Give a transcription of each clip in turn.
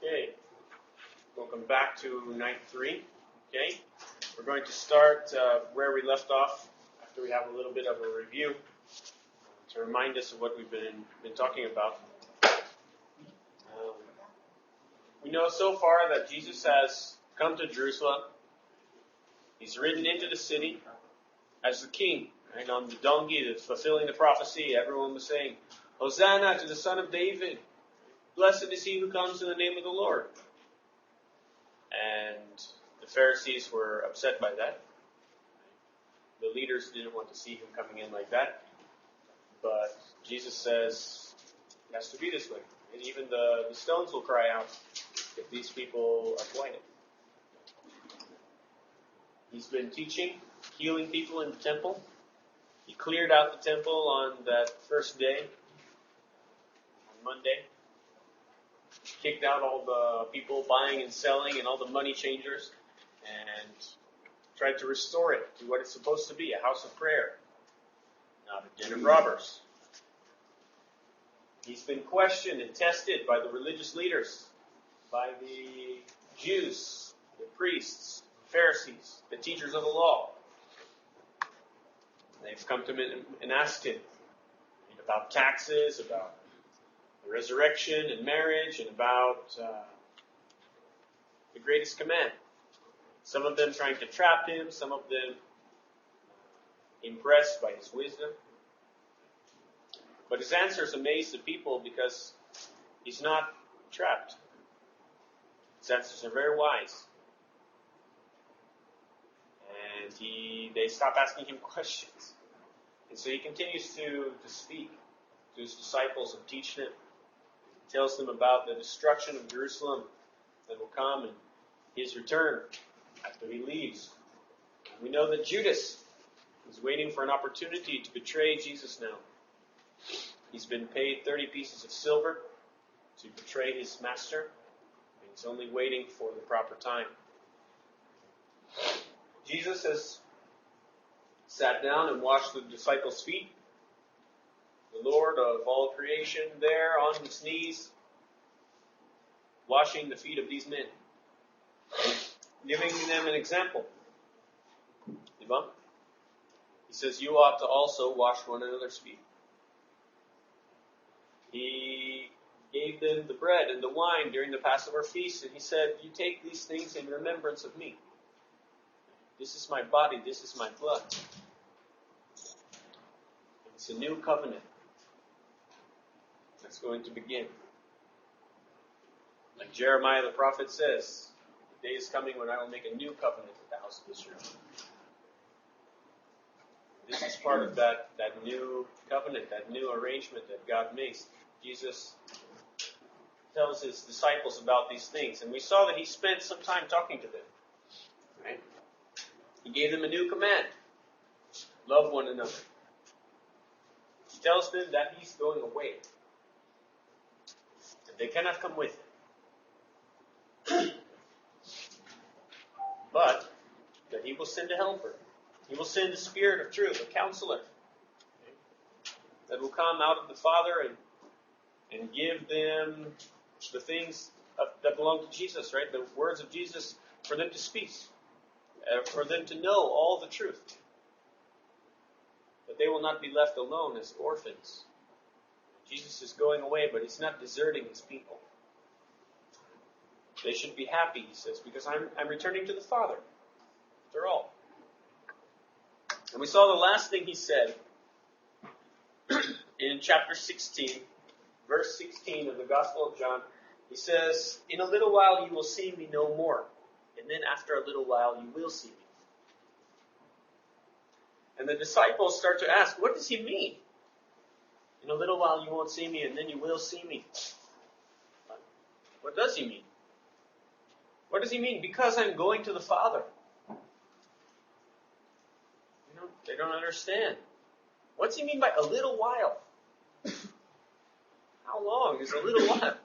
Okay, welcome back to night 3. Okay, we're going to start where we left off after we have a little bit of a review to remind us of what we've been talking about. We know so far that Jesus has come to Jerusalem. He's ridden into the city as the king, right, on the donkey that's fulfilling the prophecy. Everyone was saying, "Hosanna to the Son of David. Blessed is he who comes in the name of the Lord." And the Pharisees were upset by that. The leaders didn't want to see him coming in like that. But Jesus says it has to be this way. And even the stones will cry out if these people are quiet. He's been teaching, healing people in the temple. He cleared out the temple on that first day, on Monday. Kicked out all the people buying and selling and all the money changers and tried to restore it to what it's supposed to be, a house of prayer, not a den of robbers. He's been questioned and tested by the religious leaders, by the Jews, the priests, Pharisees, the teachers of the law. They've come to him and asked him about taxes, about the resurrection and marriage, and about the greatest command. Some of them trying to trap him, some of them impressed by his wisdom. But his answers amazed the people because he's not trapped. His answers are very wise. And they stop asking him questions. And so he continues to speak to his disciples and teach them. He tells them about the destruction of Jerusalem that will come and his return after he leaves. We know that Judas is waiting for an opportunity to betray Jesus now. He's been paid 30 pieces of silver to betray his master, and he's only waiting for the proper time. Jesus has sat down and washed the disciples' feet. The Lord of all creation there on his knees, washing the feet of these men, giving them an example. He says, "You ought to also wash one another's feet." He gave them the bread and the wine during the Passover feast, and he said, "You take these things in remembrance of me. This is my body, this is my blood." It's a new covenant that's going to begin. Like Jeremiah the prophet says, "The day is coming when I will make a new covenant with the house of Israel." This is part of that new covenant, that new arrangement that God makes. Jesus tells his disciples about these things. And we saw that he spent some time talking to them. Right? He gave them a new command. Love one another. He tells them that he's going away. And they cannot come with him. But that he will send a helper. He will send the Spirit of truth, a counselor, that will come out of the Father and give them the things that belong to Jesus, right? The words of Jesus for them to speak, for them to know all the truth. That they will not be left alone as orphans. Jesus is going away, but he's not deserting his people. They should be happy, he says, because I'm returning to the Father, after all. And we saw the last thing he said in chapter 16, verse 16 of the Gospel of John. He says, "In a little while you will see me no more, and then after a little while you will see me." And the disciples start to ask, what does he mean? In a little while you won't see me, and then you will see me. What does he mean? What does he mean? Because I'm going to the Father. They don't understand. What's he mean by a little while? How long is a little while?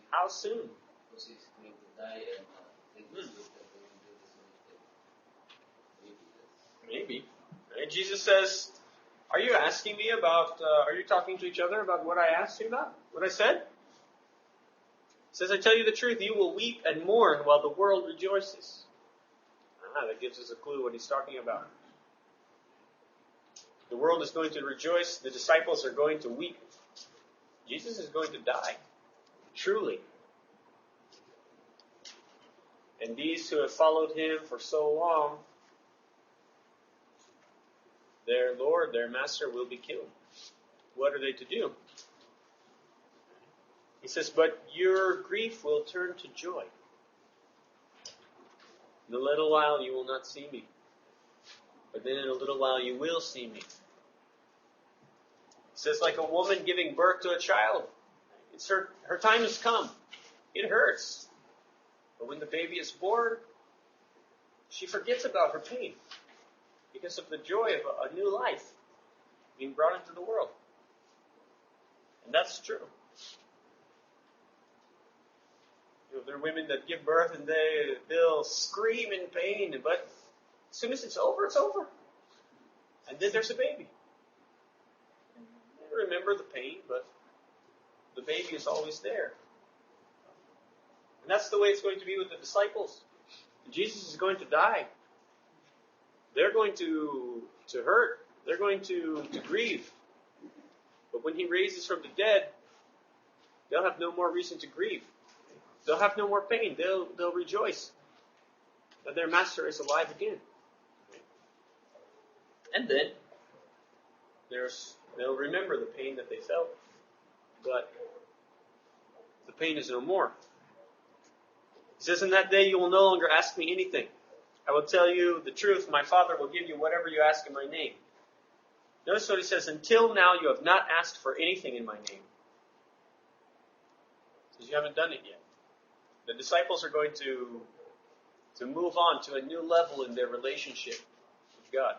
How soon? Maybe. Right? Jesus says, are you asking me about, are you talking to each other about what I asked you about? What I said? says, I tell you the truth, you will weep and mourn while the world rejoices. That gives us a clue what he's talking about. The world is going to rejoice. The disciples are going to weep. Jesus is going to die. Truly. And these who have followed him for so long, their Lord, their Master, will be killed. What are they to do? He says, but your grief will turn to joy. In a little while you will not see me. But then in a little while you will see me. He says, like a woman giving birth to a child. It's her time has come. It hurts. But when the baby is born, she forgets about her pain because of the joy of a new life being brought into the world. And that's true. There are women that give birth and they'll scream in pain, but as soon as it's over, it's over. And then there's a baby. They remember the pain, but the baby is always there. And that's the way it's going to be with the disciples. Jesus is going to die. They're going to hurt. They're going to grieve. But when he raises from the dead, they'll have no more reason to grieve. They'll have no more pain. They'll rejoice that their Master is alive again. And then they'll remember the pain that they felt, but the pain is no more. He says, in that day you will no longer ask me anything. I will tell you the truth. My Father will give you whatever you ask in my name. Notice what he says, until now you have not asked for anything in my name. He says, you haven't done it yet. The disciples are going to move on to a new level in their relationship with God.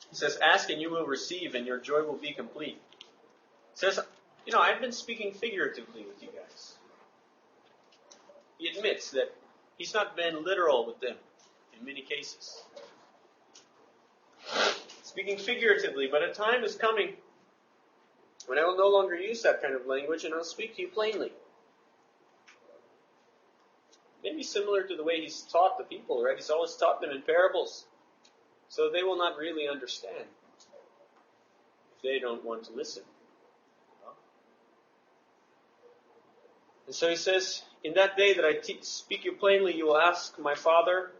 He says, ask and you will receive and your joy will be complete. He says, I've been speaking figuratively with you guys. He admits that he's not been literal with them in many cases. Speaking figuratively, but a time is coming when I will no longer use that kind of language and I'll speak to you plainly. Maybe similar to the way he's taught the people, right? He's always taught them in parables. So they will not really understand if they don't want to listen. And so he says, in that day that I speak you plainly, you will ask my Father.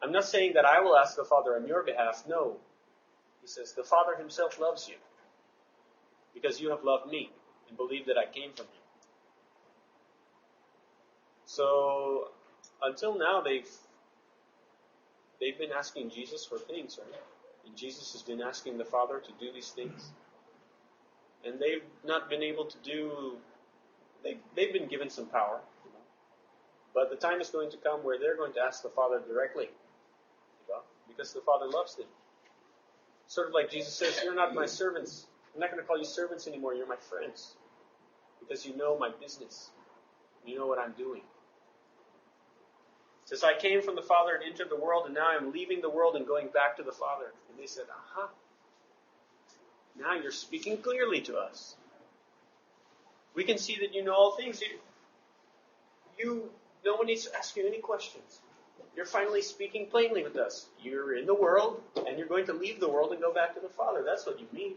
I'm not saying that I will ask the Father on your behalf. No. He says, the Father himself loves you because you have loved me and believed that I came from him. So, until now, they've been asking Jesus for things, right? And Jesus has been asking the Father to do these things. And they've not been able to do, they've been given some power. But the time is going to come where they're going to ask the Father directly. Because the Father loves them. Sort of like Jesus says, you're not my servants. I'm not going to call you servants anymore. You're my friends. Because you know my business. You know what I'm doing. It says, I came from the Father and entered the world, and now I'm leaving the world and going back to the Father. And they said, aha. Now you're speaking clearly to us. We can see that you know all things. No one needs to ask you any questions. You're finally speaking plainly with us. You're in the world, and you're going to leave the world and go back to the Father. That's what you mean.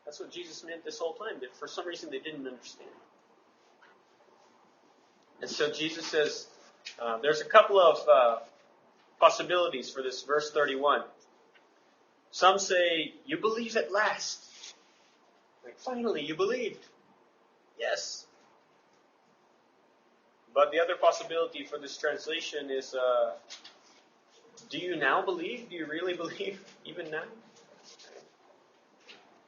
That's what Jesus meant this whole time. That for some reason they didn't understand. And so Jesus says, there's a couple of possibilities for this verse 31. Some say, you believe at last. Like, finally, you believed. Yes. But the other possibility for this translation is, do you now believe? Do you really believe even now?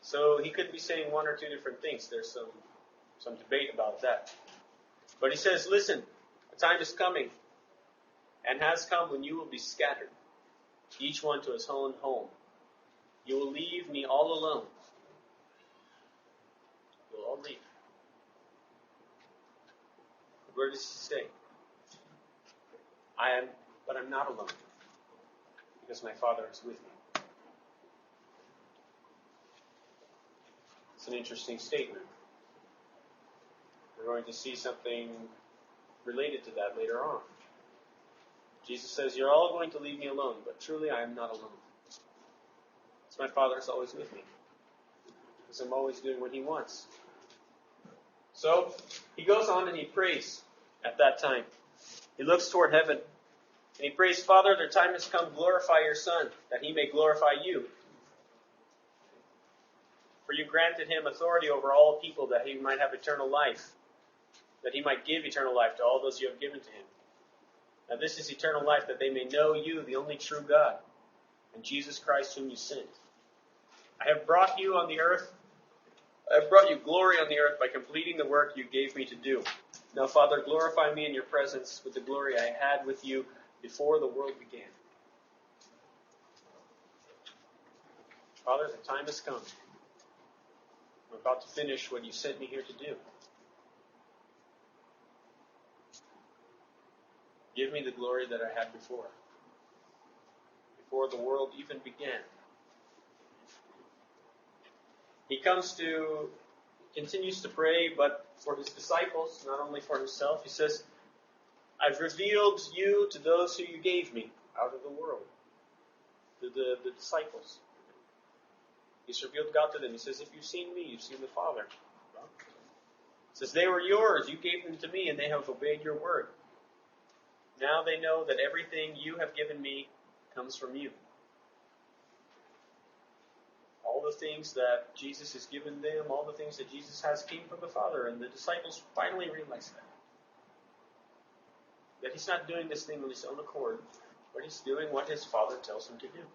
So he could be saying one or two different things. There's some debate about that. But he says, listen, the time is coming and has come when you will be scattered, each one to his own home. You will leave me all alone. You'll all leave. Where does he say? But I'm not alone, because my Father is with me. It's an interesting statement. We're going to see something related to that later on. Jesus says, you're all going to leave me alone, but truly I am not alone. Because my Father is always with me. Because I'm always doing what He wants. So, He goes on and He prays at that time. He looks toward heaven. And He prays, Father, their time has come. Glorify your Son, that He may glorify you. For you granted Him authority over all people, that He might have eternal life. That He might give eternal life to all those you have given to Him. Now this is eternal life, that they may know you, the only true God, and Jesus Christ whom you sent. I have brought you on the earth. I have brought you glory on the earth by completing the work you gave me to do. Now, Father, glorify me in your presence with the glory I had with you before the world began. Father, the time has come. I'm about to finish what you sent me here to do. Give me the glory that I had before the world even began. He continues to pray, but for His disciples, not only for Himself. He says, I've revealed you to those who you gave me out of the world. To the disciples. He's revealed God to them. He says, if you've seen me, you've seen the Father. He says, they were yours. You gave them to me, and they have obeyed your word. Now they know that everything you have given me comes from you. All the things that Jesus has given them, all the things that Jesus has came from the Father. And the disciples finally realize that. That He's not doing this thing on His own accord, but He's doing what His Father tells Him to do.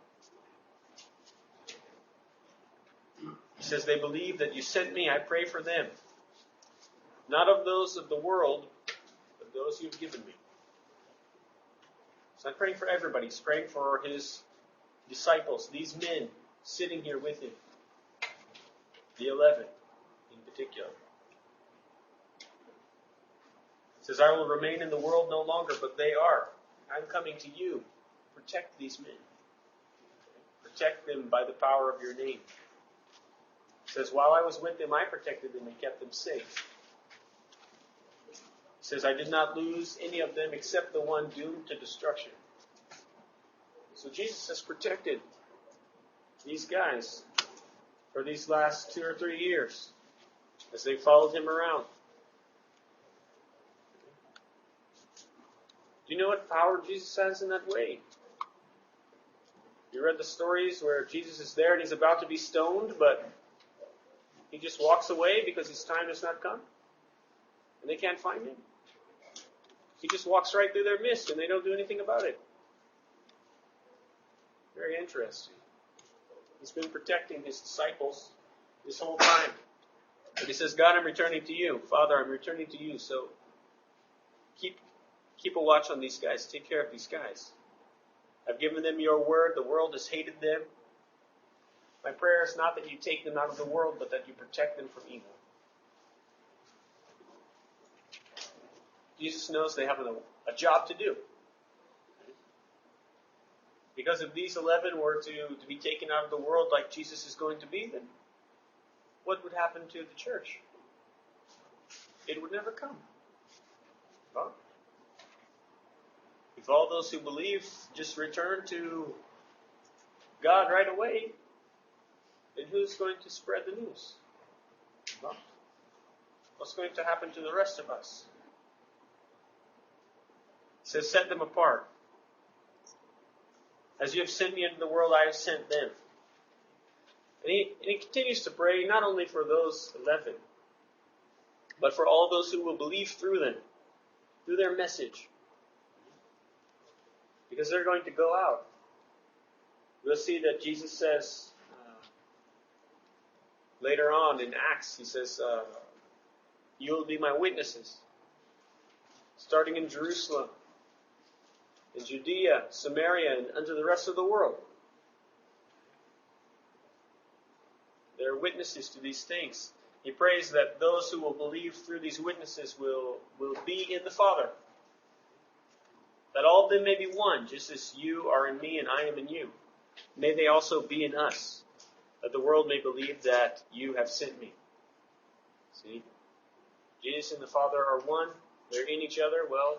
He says, they believe that you sent me. I pray for them. Not of those of the world, but those you've given me. So I'm praying for everybody. He's praying for His disciples, these men sitting here with Him. The 11 in particular. He says, I will remain in the world no longer, but they are. I'm coming to you. Protect these men. Protect them by the power of your name. He says, while I was with them, I protected them and kept them safe. He says, I did not lose any of them except the one doomed to destruction. So Jesus has protected these guys for these last 2 or 3 years as they followed Him around. Do you know what power Jesus has in that way? You read the stories where Jesus is there and He's about to be stoned, but He just walks away because His time has not come. And they can't find Him. He just walks right through their midst and they don't do anything about it. Very interesting. He's been protecting His disciples this whole time. But He says, God, I'm returning to you. Father, I'm returning to you. So keep a watch on these guys. Take care of these guys. I've given them your word. The world has hated them. My prayer is not that you take them out of the world, but that you protect them from evil. Jesus knows they have a job to do. Because if these 11 were to be taken out of the world like Jesus is going to be, then what would happen to the church? It would never come. Well, if all those who believe just return to God right away, then who's going to spread the news? Well, what's going to happen to the rest of us? He says, set them apart. As you have sent me into the world, I have sent them. And he continues to pray not only for those 11, but for all those who will believe through them, through their message. Because they're going to go out. We'll see that Jesus says later on in Acts, He says, you will be my witnesses. Starting in Jerusalem, in Judea, Samaria, and unto the rest of the world. They're witnesses to these things. He prays that those who will believe through these witnesses will be in the Father. That all of them may be one, just as you are in me and I am in you. May they also be in us, that the world may believe that you have sent me. See? Jesus and the Father are one. They're in each other. Well,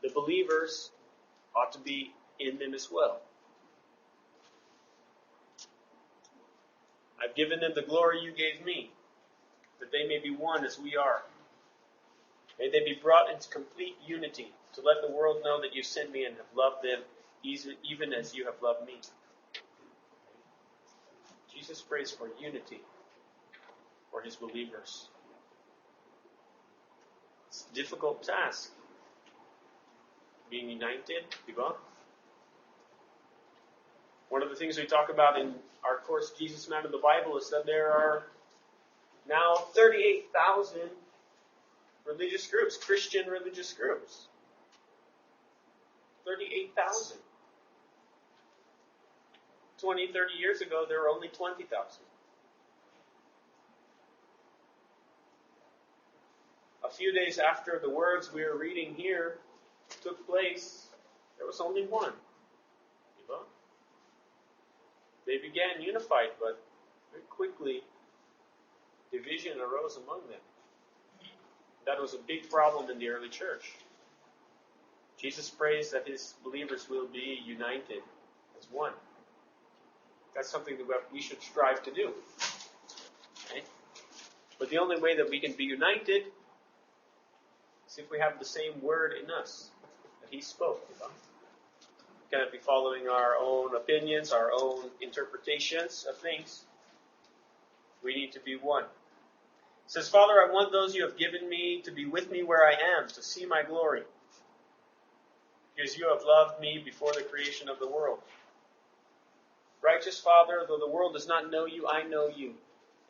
the believers ought to be in them as well. I've given them the glory you gave me, that they may be one as we are. May they be brought into complete unity, to let the world know that you sent me and have loved them even as you have loved me. Jesus prays for unity for his believers. It's a difficult task, being united, diba? One of the things we talk about in our course, Jesus Man of the Bible, is that there are now 38,000 religious groups, Christian religious groups. 38,000. 20, 30 years ago, there were only 20,000. A few days after the words we are reading here took place, there was only one. They began unified, but very quickly division arose among them. That was a big problem in the early church. Jesus prays that his believers will be united as one. That's something that we should strive to do. Okay? But the only way that we can be united is if we have the same word in us that he spoke. We cannot be following our own opinions, our own interpretations of things. We need to be one. It says, Father, I want those you have given me to be with me where I am, to see my glory, because you have loved me before the creation of the world. Righteous Father, though the world does not know you, I know you,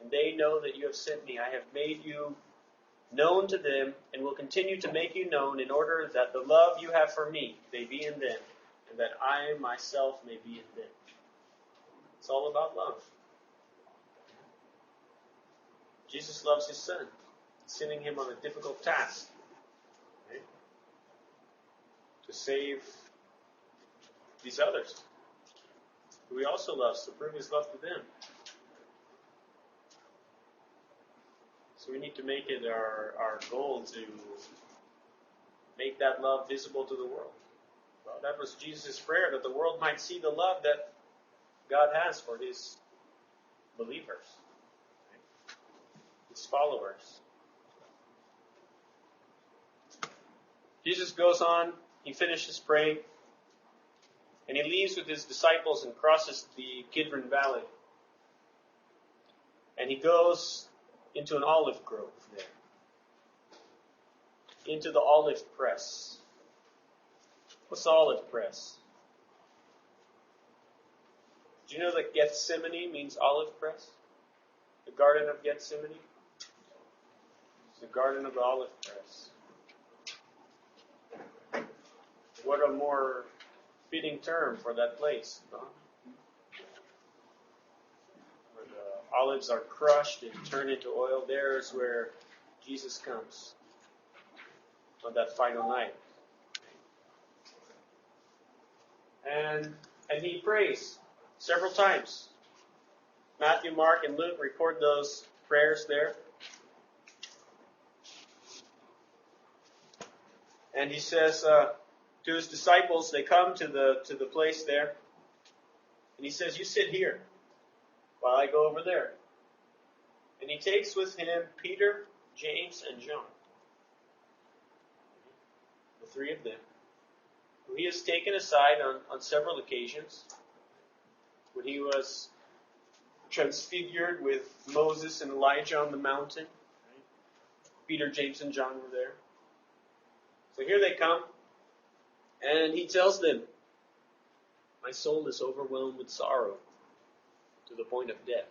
and they know that you have sent me. I have made you known to them, and will continue to make you known, in order that the love you have for me may be in them, and that I myself may be in them. It's all about love. Jesus loves his Son, sending him on a difficult task, right? To save these others, who he also loves, to prove his love to them. So we need to make it our goal to make that love visible to the world. Well, that was Jesus' prayer, that the world might see the love that God has for his believers, his followers. Jesus goes on, he finishes praying, and he leaves with his disciples and crosses the Kidron Valley. And he goes into an olive grove there, into the olive press. What's the olive press? Do you know that Gethsemane means olive press? The Garden of Gethsemane? It's the Garden of the Olive Press. What a more fitting term for that place, huh? Where the olives are crushed and turned into oil. There's where Jesus comes on that final night. And he prays several times. Matthew, Mark, and Luke record those prayers there. And he says to his disciples, they come to the place there, and he says, "You sit here while I go over there." And he takes with him Peter, James, and John, the three of them, who he has taken aside on several occasions when he was transfigured with Moses and Elijah on the mountain. Peter, James, and John were there. So here they come, and he tells them, "My soul is overwhelmed with sorrow to the point of death."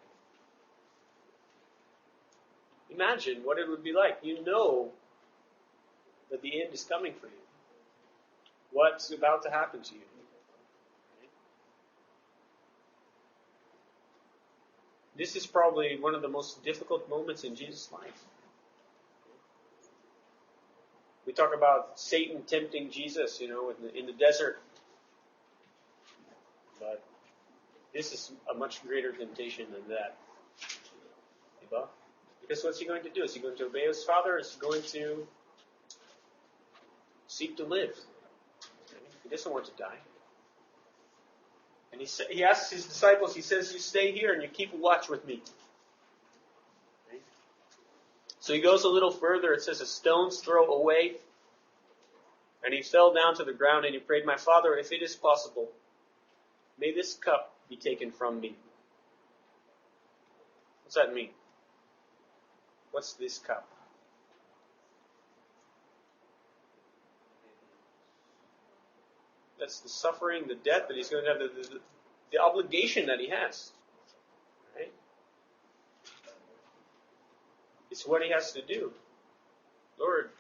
Imagine what it would be like. You know that the end is coming for you. What's about to happen to you? This is probably one of the most difficult moments in Jesus' life. We talk about Satan tempting Jesus, in the desert. But this is a much greater temptation than that. Because what's he going to do? Is he going to obey his Father, or is he going to seek to live? He doesn't want to die. And he asks his disciples, he says, you stay here and you keep watch with me. Okay? So he goes a little further. It says, a stone's throw away. And he fell down to the ground and he prayed, my Father, if it is possible, may this cup be taken from me. What's that mean? What's this cup? That's the suffering, the death that he's going to have, the obligation that he has. Right? It's what he has to do. Lord,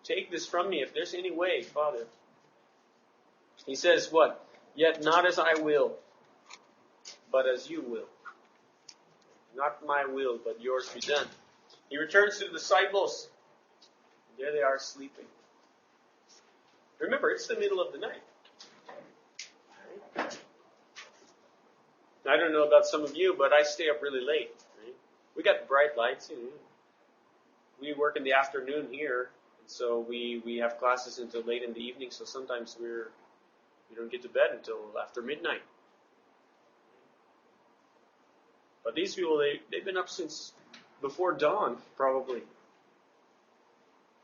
take this from me if there's any way, Father. He says what? Yet not as I will, but as you will. Not my will, but yours be done. He returns to the disciples. There they are sleeping. Remember, it's the middle of the night. I don't know about some of you, but I stay up really late. Right? We got bright lights. We work in the afternoon here, and so we have classes until late in the evening. So sometimes we don't get to bed until after midnight. But these people, they've been up since before dawn, probably.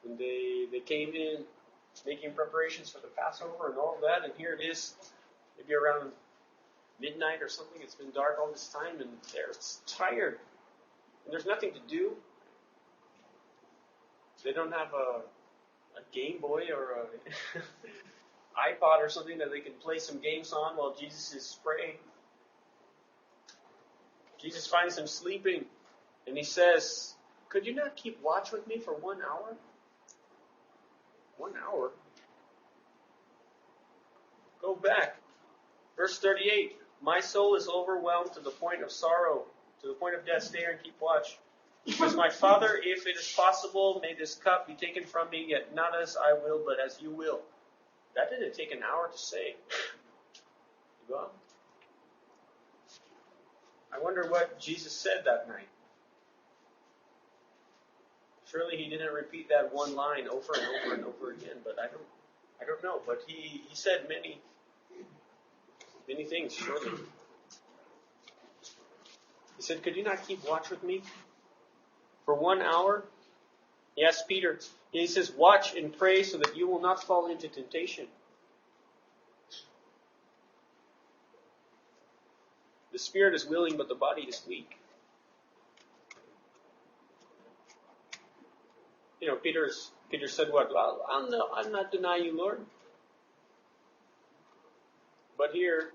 And they came in making preparations for the Passover and all of that, and here it is, maybe around midnight or something. It's been dark all this time, and they're tired. And there's nothing to do. They don't have a Game Boy or a iPod or something that they can play some games on while Jesus is praying. Jesus finds them sleeping, and he says, could you not keep watch with me for 1 hour? 1 hour? Go back. Verse 38, my soul is overwhelmed to the point of sorrow, to the point of death. Stay here and keep watch. Because my Father, if it is possible, may this cup be taken from me, yet not as I will, but as you will. That didn't take an hour to say. Well, I wonder what Jesus said that night. Surely he didn't repeat that one line over and over and over again, but I don't know. But he said many things, surely. He said, could you not keep watch with me for 1 hour? He asked Peter, he says, watch and pray so that you will not fall into temptation. The spirit is willing, but the body is weak. Peter said what? Well, I'll not deny you, Lord. But here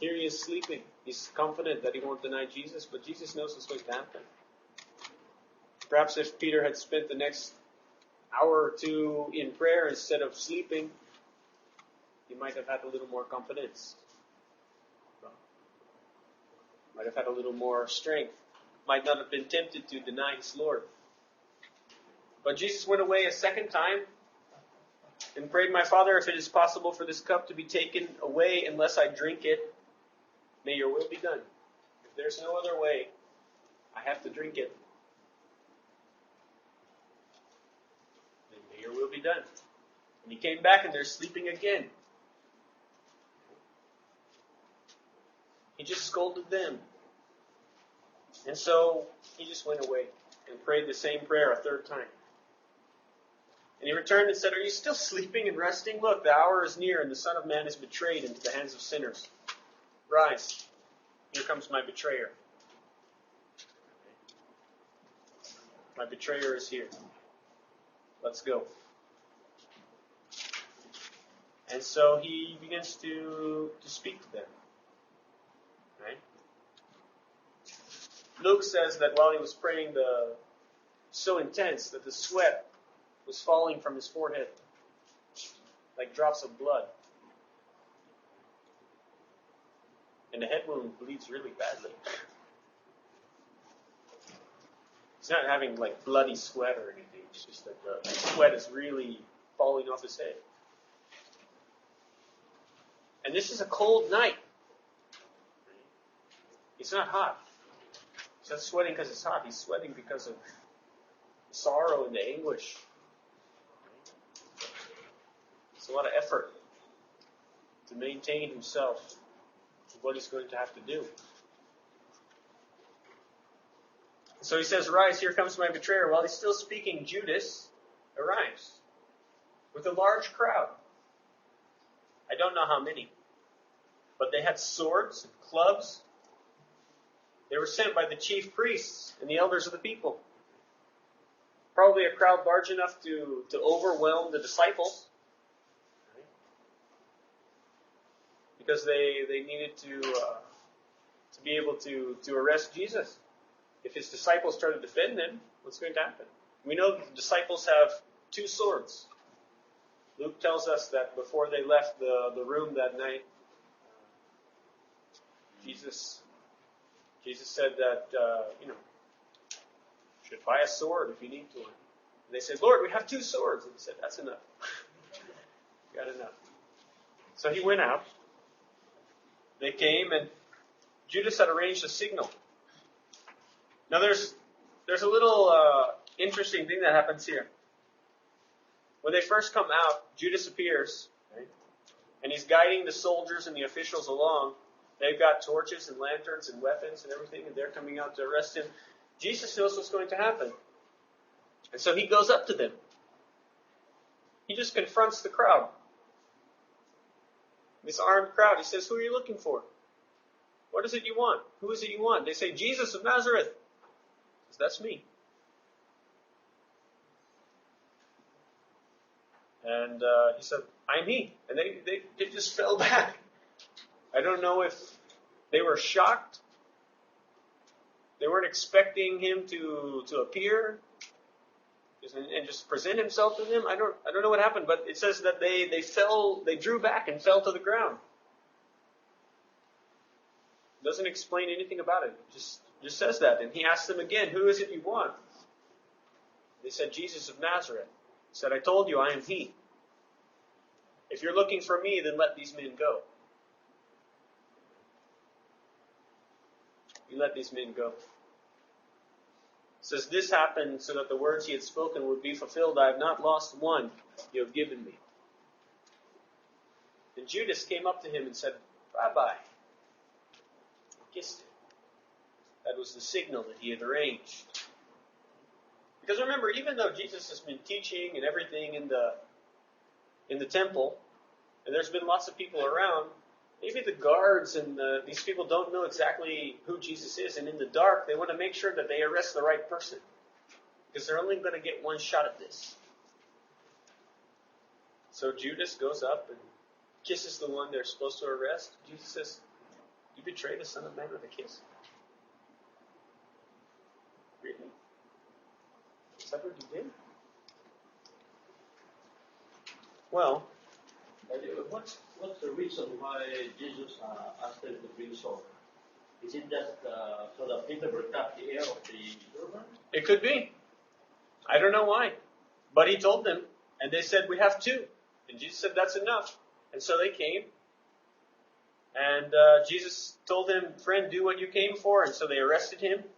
he is sleeping. He's confident that he won't deny Jesus, but Jesus knows what's going to happen. Perhaps if Peter had spent the next hour or two in prayer instead of sleeping, he might have had a little more confidence. Might have had a little more strength. Might not have been tempted to deny his Lord. But Jesus went away a second time and prayed, my Father, if it is possible for this cup to be taken away unless I drink it, may your will be done. If there's no other way, I have to drink it. Then may your will be done. And he came back and they're sleeping again. He just scolded them. And so he just went away and prayed the same prayer a third time. And he returned and said, are you still sleeping and resting? Look, the hour is near and the Son of Man is betrayed into the hands of sinners. Rise. Here comes my betrayer. My betrayer is here. Let's go. And so he begins to speak to them. Right? Luke says that while he was praying, so intense that the sweat was falling from his forehead like drops of blood. And the head wound bleeds really badly. He's not having like bloody sweat or anything. It's just that the sweat is really falling off his head. And this is a cold night. It's not hot. He's not sweating because it's hot. He's sweating because of the sorrow and the anguish. It's a lot of effort to maintain himself with what he's going to have to do. So he says, "Rise, here comes my betrayer." While he's still speaking, Judas arrives with a large crowd. I don't know how many, but they had swords and clubs. They were sent by the chief priests and the elders of the people. Probably a crowd large enough to overwhelm the disciples, because they needed to be able to arrest Jesus. If his disciples try to defend him, what's going to happen? We know that the disciples have 2 swords. Luke tells us that before they left the room that night, Jesus said that, you should buy a sword if you need to. And they said, "Lord, we have 2 swords." And he said, "That's enough." Got enough. So he went out. They came, and Judas had arranged a signal. Now there's a little interesting thing that happens here. When they first come out, Judas appears, right? And he's guiding the soldiers and the officials along. They've got torches and lanterns and weapons and everything, and they're coming out to arrest him. Jesus knows what's going to happen. And so he goes up to them. He just confronts the crowd. This armed crowd. He says, "Who are you looking for? What is it you want? Who is it you want?" They say, "Jesus of Nazareth." He says, "That's me." And he said, "I'm he." And they just fell back. I don't know if they were shocked. They weren't expecting him to appear and just present himself to them. I don't know what happened, but it says that they drew back and fell to the ground. Doesn't explain anything about it. Just says that. And he asked them again, "Who is it you want?" They said, "Jesus of Nazareth." He said, "I told you I am he. If you're looking for me, then let these men go." You let these men go. It says, "This happened so that the words he had spoken would be fulfilled. I have not lost one you have given me." And Judas came up to him and said, "Rabbi," and kissed him. That was the signal that he had arranged. Because remember, even though Jesus has been teaching and everything in the temple, and there's been lots of people around, maybe the guards and these people don't know exactly who Jesus is, and in the dark, they want to make sure that they arrest the right person, because they're only going to get one shot at this. So Judas goes up and kisses the one they're supposed to arrest. Jesus says, "You betrayed the Son of Man with a kiss?" Really? Is that what you did? Well, What's the reason why Jesus asked them to bring sword? Is it just so that Peter broke up the air of the servant? it could be. I don't know why. But he told them, and they said, "We have 2. And Jesus said, "That's enough." And so they came. And Jesus told them, "Friend, do what you came for." And so they arrested him.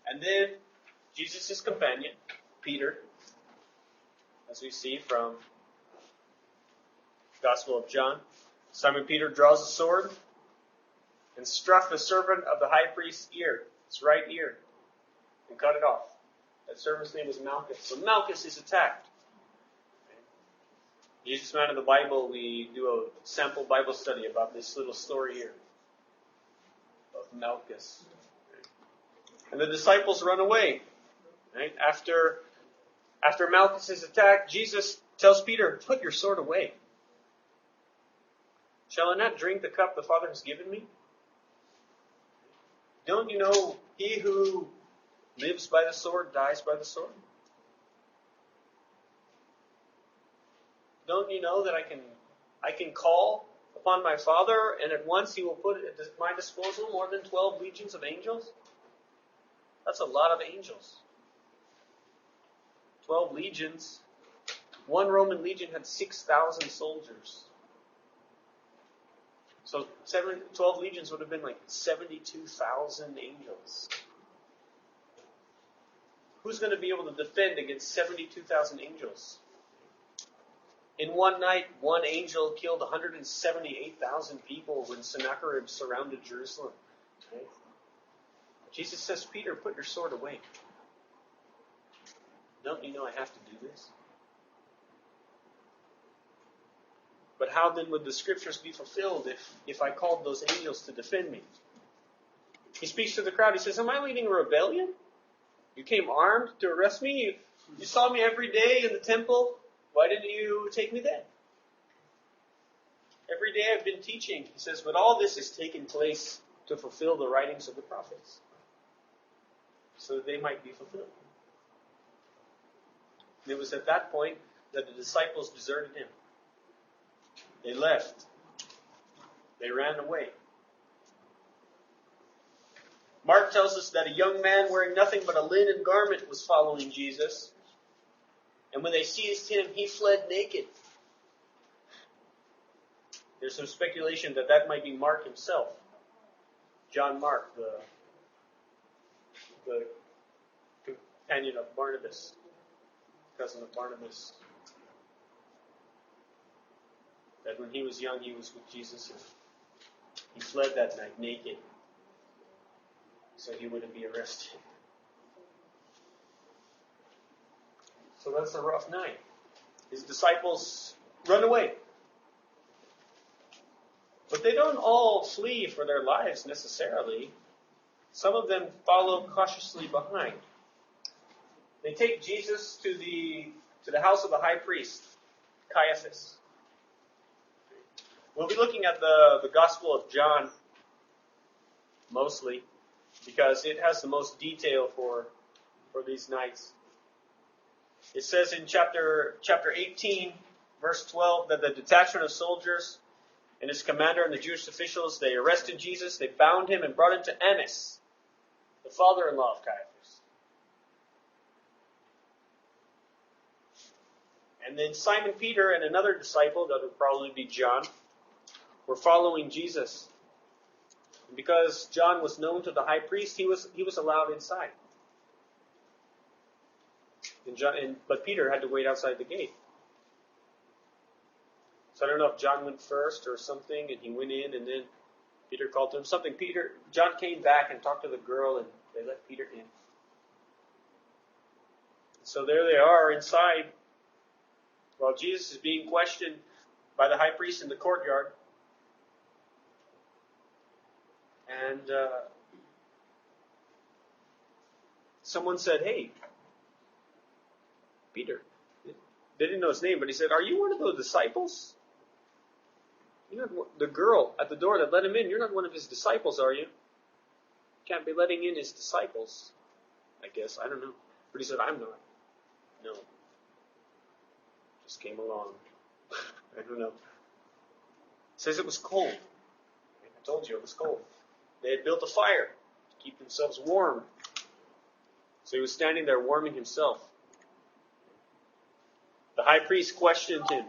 And then Jesus' companion, Peter, as we see from the Gospel of John, Simon Peter draws a sword and struck the servant of the high priest's ear, his right ear, and cut it off. That servant's name was Malchus. So Malchus is attacked. Jesus Man of the Bible, we do a sample Bible study about this little story here of Malchus. And the disciples run away. Right? After Malchus is attacked, Jesus tells Peter, "Put your sword away. Shall I not drink the cup the Father has given me? Don't you know he who lives by the sword dies by the sword? Don't you know that I can call upon my Father, and at once he will put at my disposal more than 12 legions of angels?" That's a lot of angels. 12 legions. One Roman legion had 6,000 soldiers. So 12 legions would have been like 72,000 angels. Who's going to be able to defend against 72,000 angels? In one night, one angel killed 178,000 people when Sennacherib surrounded Jerusalem. Okay? Jesus says, Peter, put your sword away. Don't you know I have to do this? But how then would the scriptures be fulfilled if I called those angels to defend me? He speaks to the crowd. He says, am I leading a rebellion? You came armed to arrest me? You saw me every day in the temple? Why didn't you take me then? Every day I've been teaching. He says, but all this is taking place to fulfill the writings of the prophets, so that they might be fulfilled. And it was at that point that the disciples deserted him. They left. They ran away. Mark tells us that a young man wearing nothing but a linen garment was following Jesus. And when they seized him, he fled naked. There's some speculation that that might be Mark himself. John Mark, the companion of Barnabas, cousin of Barnabas. That when he was young, he was with Jesus, and he fled that night naked, so he wouldn't be arrested. So that's a rough night. His disciples run away. But they don't all flee for their lives necessarily. Some of them follow cautiously behind. They take Jesus to the house of the high priest, Caiaphas. We'll be looking at the Gospel of John mostly, because it has the most detail for these nights. It says in chapter 18, verse 12, that the detachment of soldiers and his commander and the Jewish officials, they arrested Jesus, they bound him and brought him to Annas, the father-in-law of Caiaphas. And then Simon Peter and another disciple, that would probably be John, were following Jesus. And because John was known to the high priest, he was allowed inside. But Peter had to wait outside the gate. So I don't know if John went first or something, and he went in, and then Peter called to him something. John came back and talked to the girl, and they let Peter in. So there they are inside, while Jesus is being questioned by the high priest in the courtyard. And someone said, hey, Peter. They didn't know his name, but he said, are you one of those disciples? You're not the girl at the door that let him in. You're not one of his disciples, are you? Can't be letting in his disciples, I guess. I don't know. But he said, I'm not. No. Just came along. I don't know. It says it was cold. I told you it was cold. They had built a fire to keep themselves warm. So he was standing there warming himself. The high priest questioned him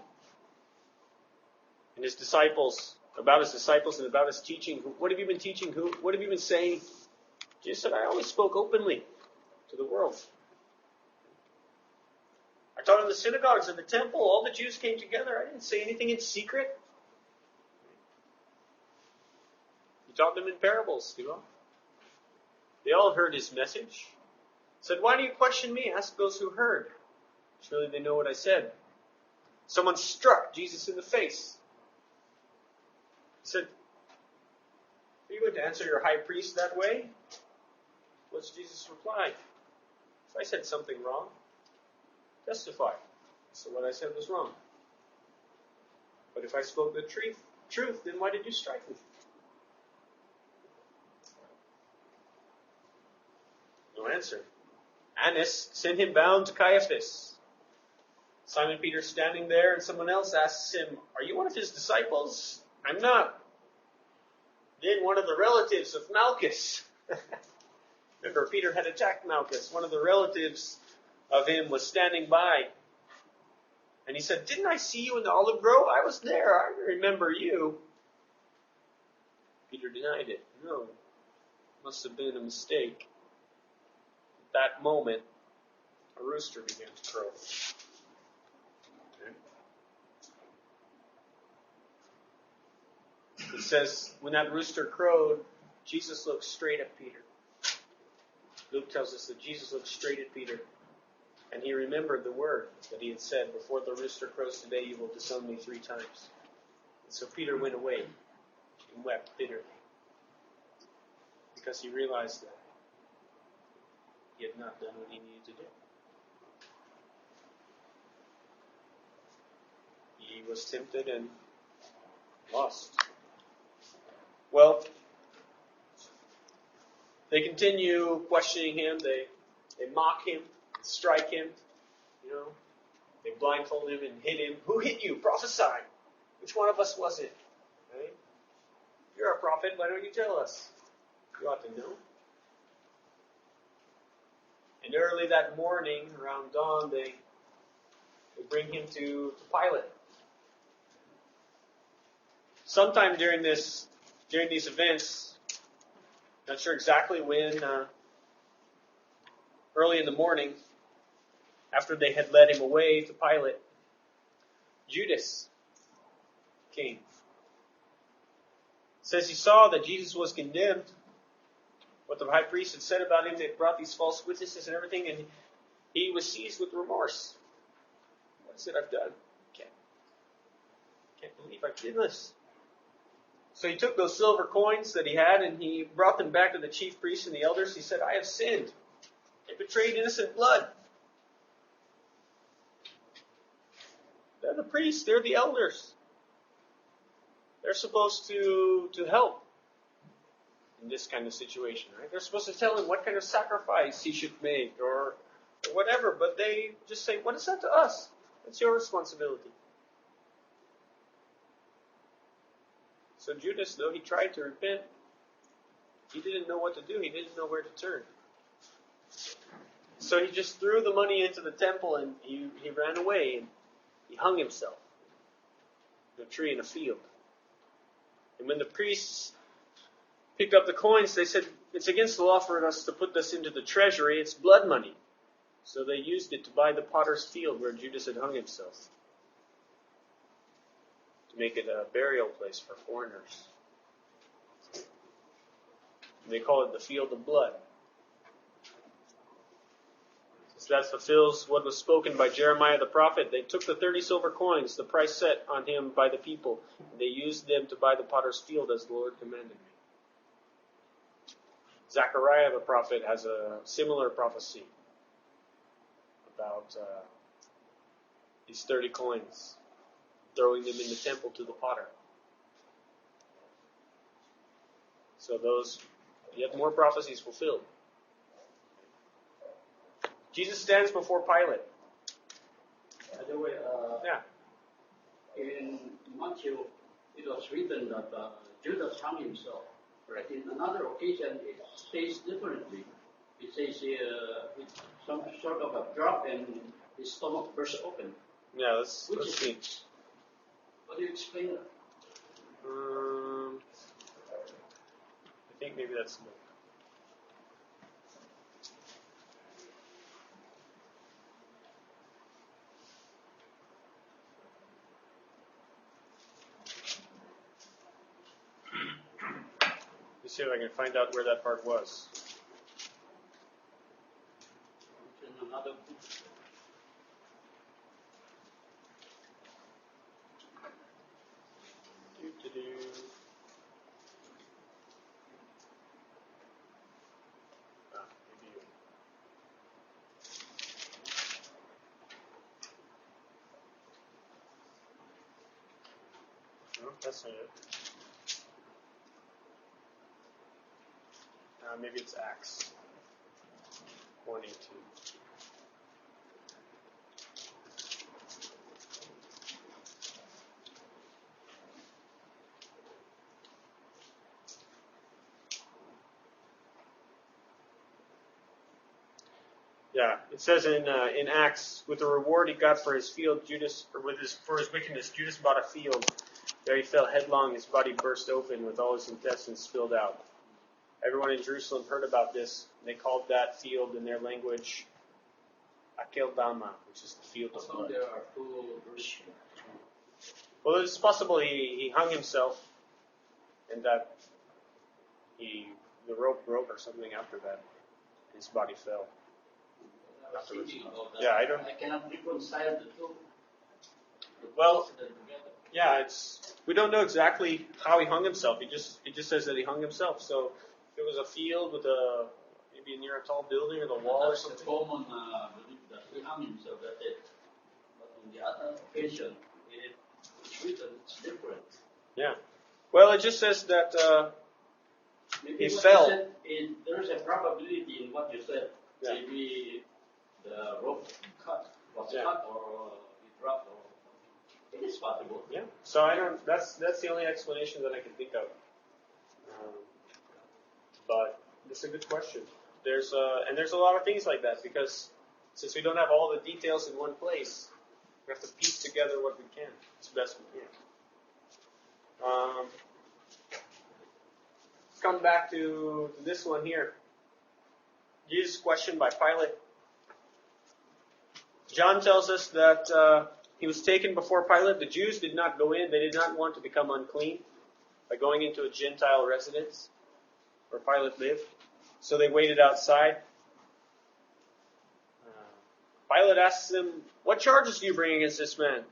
and his disciples, about his disciples and about his teaching. What have you been teaching? What have you been saying? Jesus said, I always spoke openly to the world. I taught in the synagogues and the temple. All the Jews came together. I didn't say anything in secret. He taught them in parables, They all heard his message. He said, why do you question me? Ask those who heard. Surely they know what I said. Someone struck Jesus in the face. He said, are you going to answer your high priest that way? What's Jesus' reply? If I said something wrong, testify. So what I said was wrong. But if I spoke the truth, then why did you strike me? No answer. Annas sent him bound to Caiaphas. Simon Peter standing there, and someone else asks him, are you one of his disciples? I'm not. Then one of the relatives of Malchus. Remember, Peter had attacked Malchus. One of the relatives of him was standing by. And he said, didn't I see you in the olive grove? I was there. I remember you. Peter denied it. No, it must have been a mistake. At that moment, a rooster began to crow. Okay. It says, when that rooster crowed, Jesus looked straight at Peter. Luke tells us that Jesus looked straight at Peter, and he remembered the word that he had said, before the rooster crows today, you will disown me 3 times. And so Peter went away and wept bitterly, because he realized that he had not done what he needed to do. He was tempted and lost. Well, they continue questioning him. They mock him, strike him. They blindfold him and hit him. Who hit you? Prophesy. Which one of us was it? Right? You're a prophet. Why don't you tell us? You ought to know. And early that morning, around dawn, they bring him to Pilate. Sometime during these events, not sure exactly when, early in the morning, after they had led him away to Pilate, Judas came. It says he saw that Jesus was condemned, what the high priest had said about him. They brought these false witnesses and everything, and he was seized with remorse. What is it I've done? Can't believe I did this. So he took those silver coins that he had, and he brought them back to the chief priests and the elders. He said, I have sinned. I betrayed innocent blood. They're the priests. They're the elders. They're supposed to help in this kind of situation, right? They're supposed to tell him what kind of sacrifice he should make or whatever, but they just say, what is that to us? It's your responsibility. So Judas, though he tried to repent, he didn't know what to do. He didn't know where to turn. So he just threw the money into the temple, and he ran away, and he hung himself in a tree in a field. And when the priests picked up the coins, they said, it's against the law for us to put this into the treasury. It's blood money. So they used it to buy the potter's field where Judas had hung himself, to make it a burial place for foreigners. And they call it the field of blood. So that fulfills what was spoken by Jeremiah the prophet. They took the 30 silver coins, the price set on him by the people, and they used them to buy the potter's field as the Lord commanded me. Zechariah the prophet has a similar prophecy about these 30 coins, throwing them in the temple to the potter. So those, yet more prophecies fulfilled. Jesus stands before Pilate. By the way, in Matthew, it was written that Judas hung himself. Right. In another occasion, it states differently. It says some sort of a drop and his stomach burst open. Yeah, let's see. How do you explain that? I think maybe that's smoke. Let's see if I can find out where that part was. It's in another book. Maybe. No, that's not it. Maybe it's Acts 1:18. Yeah, it says in Acts, with the reward he got for his field, for his wickedness, Judas bought a field There he fell headlong, his body burst open with all his intestines spilled out. Everyone in Jerusalem heard about this. They called that field in their language Akeldama, which is the field of blood. There are two versions. Well, it's possible he hung himself and that the rope broke or something after that. His body fell. I was thinking about that. Yeah, I cannot reconcile the two. Well, yeah, we don't know exactly how he hung himself. He just says that he hung himself. So if it was a field with maybe near a tall building or the wall or something. That's the common belief that he hung himself. That's it. But on the other occasion, it's written. It's different. Yeah. Well, it just says that Maybe he what fell. you said is, there's a probability in what you said. Yeah. Maybe the rope was Yeah. cut or it dropped or something. It is possible. Yeah. So I don't. That's the only explanation that I can think of. But it's a good question. There's a lot of things like that because since we don't have all the details in one place, we have to piece together what we can as best we can. Let's come back to this one here. Jesus' question by Pilate. John tells us that he was taken before Pilate. The Jews did not go in. They did not want to become unclean by going into a Gentile residence where Pilate lived. So they waited outside. Pilate asks them, "What charges do you bring against this man?"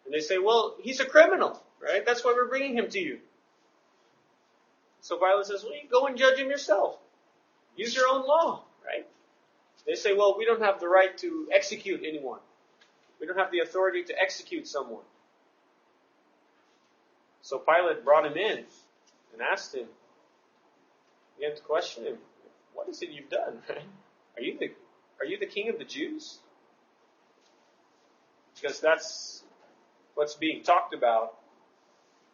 And they say, "Well, he's a criminal, right? That's why we're bringing him to you." So Pilate says, "Well, you go and judge him yourself. Use your own law, right?" They say, "Well, we don't have the right to execute anyone. We don't have the authority to execute someone." So Pilate brought him in and asked him, began to question him, "What is it you've done? Are you the king of the Jews?" Because that's what's being talked about.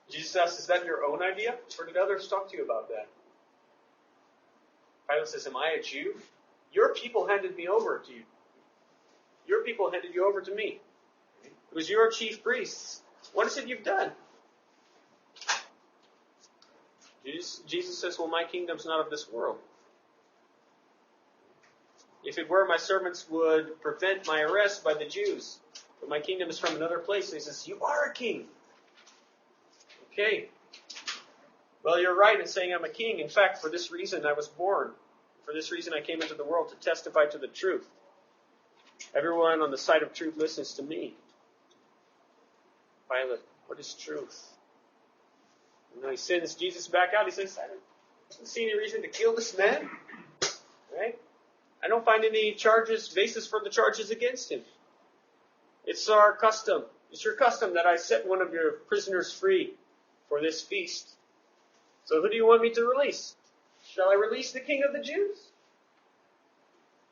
Jesus asks, "Is that your own idea? Or did others talk to you about that?" Pilate says, "Am I a Jew? Your people handed me over to you. Your people handed you over to me. It was your chief priests. What is it you've done?" Jesus says, "Well, my kingdom's not of this world. If it were, my servants would prevent my arrest by the Jews. But my kingdom is from another place." And he says, "You are a king." Okay. Well, you're right in saying I'm a king. In fact, for this reason I was born. For this reason I came into the world, to testify to the truth. Everyone on the side of truth listens to me. Pilate, what is truth? And then he sends Jesus back out. He says, "I don't see any reason to kill this man. Right? I don't find any basis for the charges against him. It's our custom. It's your custom that I set one of your prisoners free for this feast. So who do you want me to release? Shall I release the king of the Jews?"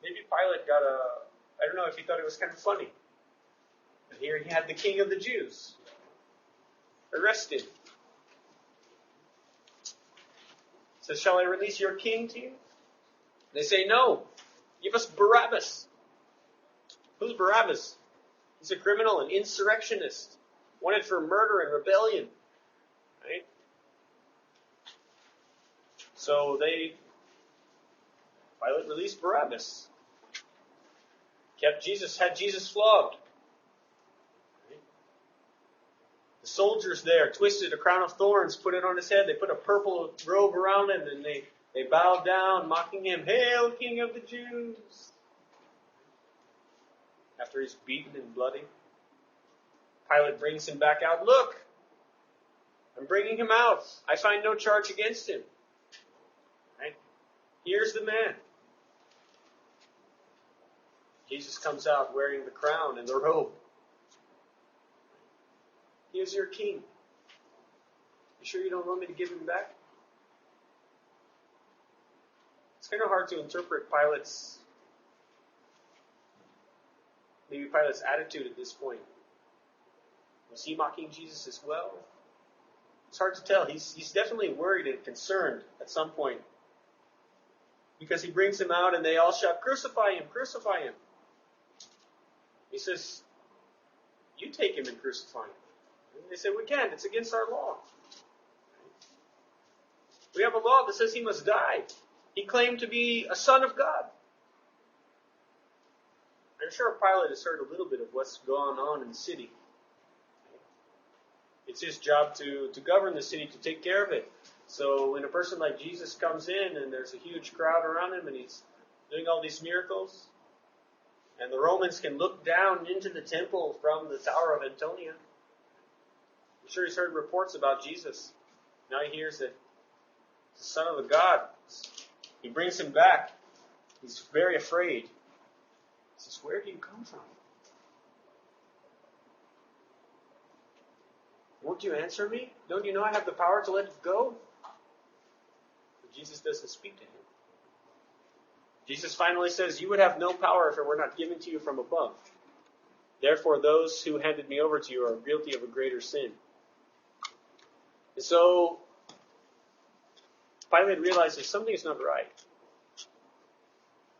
Maybe Pilate I don't know if he thought it was kind of funny. And here he had the king of the Jews arrested. He says, "Shall I release your king to you?" They say, "No. Give us Barabbas." Who's Barabbas? He's a criminal, an insurrectionist, wanted for murder and rebellion. Right? So Pilate released Barabbas. Had Jesus flogged. Right? The soldiers there twisted a crown of thorns, put it on his head. They put a purple robe around him, and they bowed down, mocking him, "Hail, King of the Jews!" After he's beaten and bloody, Pilate brings him back out. "Look, I'm bringing him out. I find no charge against him." Right? Here's the man. Jesus comes out wearing the crown and the robe. Here's your king. You sure you don't want me to give him back? It's kind of hard to interpret Pilate's attitude at this point. Was he mocking Jesus as well? It's hard to tell. He's definitely worried and concerned at some point. Because he brings him out and they all shout, "Crucify him, crucify him." He says, "You take him and crucify him." And they said, we can't. It's against our law. We have a law that says he must die. He claimed to be a son of God. I'm sure Pilate has heard a little bit of what's going on in the city. It's his job to govern the city, to take care of it. So when a person like Jesus comes in and there's a huge crowd around him and he's doing all these miracles, and the Romans can look down into the temple from the Tower of Antonia, I'm sure he's heard reports about Jesus. Now he hears that the Son of the God. He brings him back. He's very afraid. He says, where do you come from? Won't you answer me? Don't you know I have the power to let it go? But Jesus doesn't speak to him. Jesus finally says, you would have no power if it were not given to you from above. Therefore, those who handed me over to you are guilty of a greater sin. And so, Pilate realizes something's not right.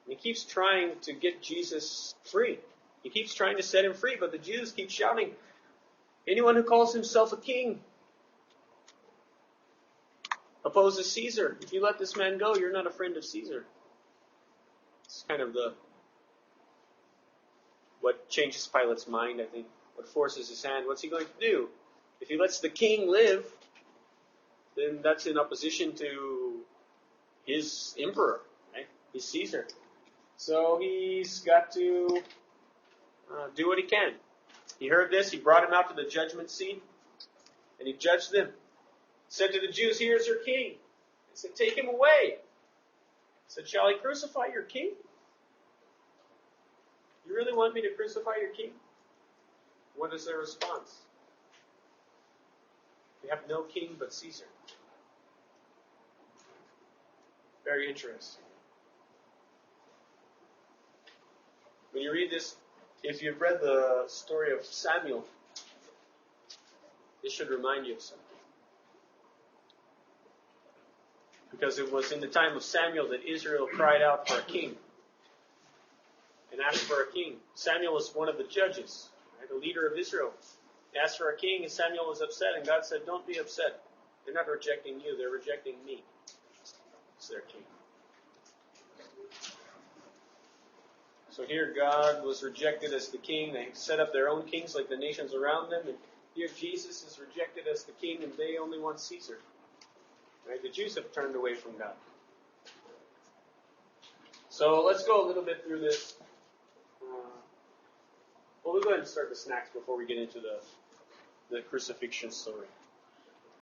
And he keeps trying to get Jesus free. He keeps trying to set him free, but the Jews keep shouting, anyone who calls himself a king opposes Caesar. If you let this man go, you're not a friend of Caesar. It's kind of what changes Pilate's mind, I think. What forces his hand. What's he going to do? If he lets the king live, then that's in opposition to his emperor, right? His Caesar. So he's got to do what he can. He heard this. He brought him out to the judgment seat, and he judged them. He said to the Jews, here's your king. He said, take him away. He said, shall I crucify your king? You really want me to crucify your king? What is their response? We have no king but Caesar. Very interesting. When you read this, if you've read the story of Samuel, this should remind you of something. Because it was in the time of Samuel that Israel cried out for a king and asked for a king. Samuel was one of the judges, right, the leader of Israel. He asked for a king, and Samuel was upset, and God said, don't be upset. They're not rejecting you, they're rejecting me. It's their king. So here God was rejected as the king. They set up their own kings like the nations around them. And here Jesus is rejected as the king, and they only want Caesar. Right? The Jews have turned away from God. So let's go a little bit through this. We'll go ahead and start the snacks before we get into the crucifixion story.